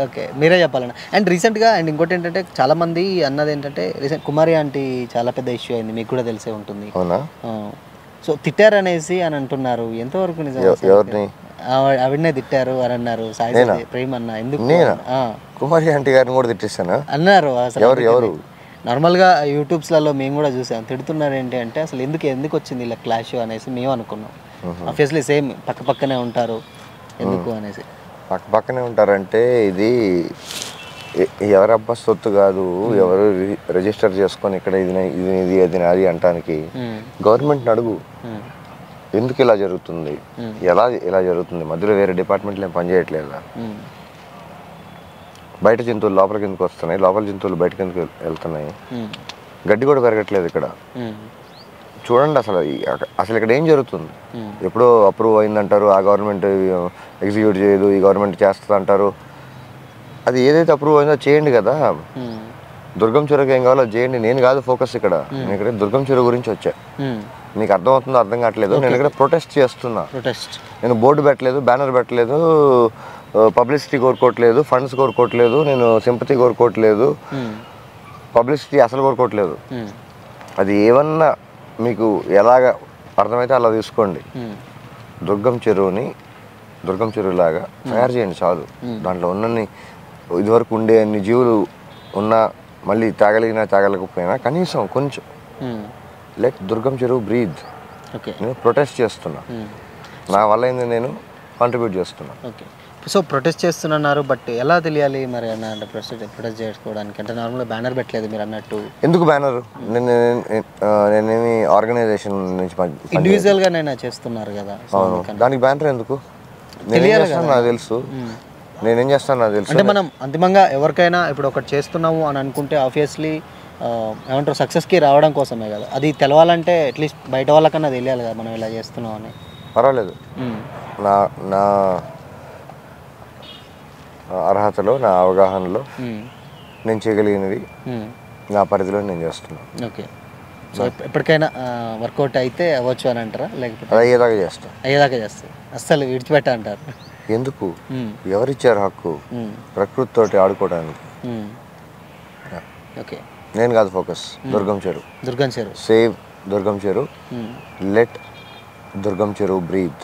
Okay. మీరే చెప్పాలన్న. And రీసెంట్‌గా and ఇంకోటి ఏంటంటే చాలామంది అన్నది ఏంటంటే కుమారి ఆంటీ చాలా పెద్ద ఇష్యూ అయింది. మీకు కూడా తెలిసే ఉంటుంది. అవునా? ఆ! సో తిట్టారనేసి అని అంటున్నారు. ఎంతవరకు నిజం అసలు? ఎవరిని? ఆవిడనే తిట్టారు అని అన్నారు. సాయి నేనా? ప్రేమ్ అన్న ఎందుకు నేనా? ఆ! కుమారి ఆంటీ గారిని కూడా తిట్టేసానా? అన్నారు అసలు. ఎవరు ఎవరు? నార్మల్‌గా యూట్యూబ్స్‌లలో మేము కూడా చూసాం. తిడుతున్నారు ఏంటి అంటే అసలు ఎందుకొచ్చింది ఇలా క్లాష్ అనేసి మేము అనుకున్నాం. ఆబ్వియస్లీ సేమ్ పక్క పక్కనే ఉంటారు. ఎందుకు అనేసి. పక్కనే ఉంటారంటే ఇది ఎవరబ్బా సొత్తు కాదు, ఎవరు రిజిస్టర్ చేసుకొని ఇక్కడ ఇది అది నాది అంటానికి గవర్నమెంట్ని అడుగు. ఎందుకు ఇలా జరుగుతుంది, ఇలా జరుగుతుంది, మధ్యలో వేరే డిపార్ట్మెంట్లు ఏం పనిచేయట్లేదా? బయట జంతువులు లోపలికి ఎందుకు వస్తున్నాయి, లోపల జంతువులు బయటకి ఎందుకు వెళ్తున్నాయి? గడ్డి కూడా పెరగట్లేదు ఇక్కడ. చూడండి అసలు ఇక్కడ ఏం జరుగుతుంది? ఎప్పుడో అప్రూవ్ అయిందంటారు, ఆ గవర్నమెంట్ ఎగ్జిక్యూట్ చేయదు, ఈ గవర్నమెంట్ చేస్తుంది అంటారు. అది ఏదైతే అప్రూవ్ అయిందో చేయండి కదా. దుర్గం చెరువుకి ఏం కావాలో చేయండి. నేను కాదు ఫోకస్ ఇక్కడ. నేను ఇక్కడ దుర్గం చెరువు గురించి వచ్చా. నీకు అర్థమవుతుందో అర్థం కావట్లేదు. నేను ఇక్కడ ప్రొటెస్ట్ చేస్తున్నా. నేను బోర్డు పెట్టలేదు, బ్యానర్ పెట్టలేదు, పబ్లిసిటీ కోరుకోవట్లేదు, ఫండ్స్ కోరుకోవట్లేదు, నేను సింపతి కోరుకోవట్లేదు, పబ్లిసిటీ అసలు కోరుకోవట్లేదు. అది ఏమన్నా మీకు ఎలాగ అర్థమైతే అలా తీసుకోండి. దుర్గం చెరువులాగా తయారు చేయండి చాలు. దాంట్లో ఉన్నన్ని ఇదివరకు ఉండే అన్ని జీవులు ఉన్నా, మళ్ళీ తాగలేకపోయినా కనీసం కొంచెం లెట్ దుర్గం చెరువు బ్రీద్. నేను ప్రొటెస్ట్ చేస్తున్నా. నా వల్ల ఏంది నేను కాంట్రిబ్యూట్ చేస్తున్నా. ఓకే. సో ప్రొటెస్ట్ చేస్తున్నారు, బట్ ఎలా తెలియాలి మరి అన్న ప్రొటెస్ట్ చేసుకోవడానికి? అంటే నార్మల్గా బ్యానర్ పెట్టలేదు మీరు అన్నట్టు. ఎందుకు బ్యానర్? నేనేమి ఆర్గనైజేషన్ నుంచి ఇండివిజువల్గా నేను చేస్తున్నారు కదా. అవును, దానికి బ్యానర్ ఎందుకు? నాకు తెలుసు, నేనేం చేస్తాను నాకు తెలుసు. అంటే మనం అంతిమంగా ఎవరికైనా ఇప్పుడు ఒకటి చేస్తున్నాము అని అనుకుంటే ఆబ్వియస్లీ ఏమంటారు సక్సెస్కి రావడం కోసమే కదా. అది తెలవాలంటే అట్లీస్ట్ బయట వాళ్ళకన్నా తెలియాలి కదా మనం ఇలా చేస్తున్నాం అని. పర్వాలేదు, నా అర్హతలో, నా అవగాహనలో నేను చేయగలిగినవి నా పరిధిలో నేను చేస్తున్నాను. ఓకే. సో ఎప్పటికైనా వర్కౌట్ అయితే అవ్వచ్చు అని అంటారా? లేకపోతే అయ్యేదాకా చేస్తాను. అస్సలు విడిచిపెట్ట అంటారు. ఎందుకు? ఎవరిచ్చారు హక్కు ప్రకృతితోటి ఆడుకోవడానికి? ఓకే. నేను కాదు ఫోకస్. దుర్గం చెరువు సేవ్ దుర్గం చెరువు, లెట్ దుర్గం చెరువు బ్రీత్.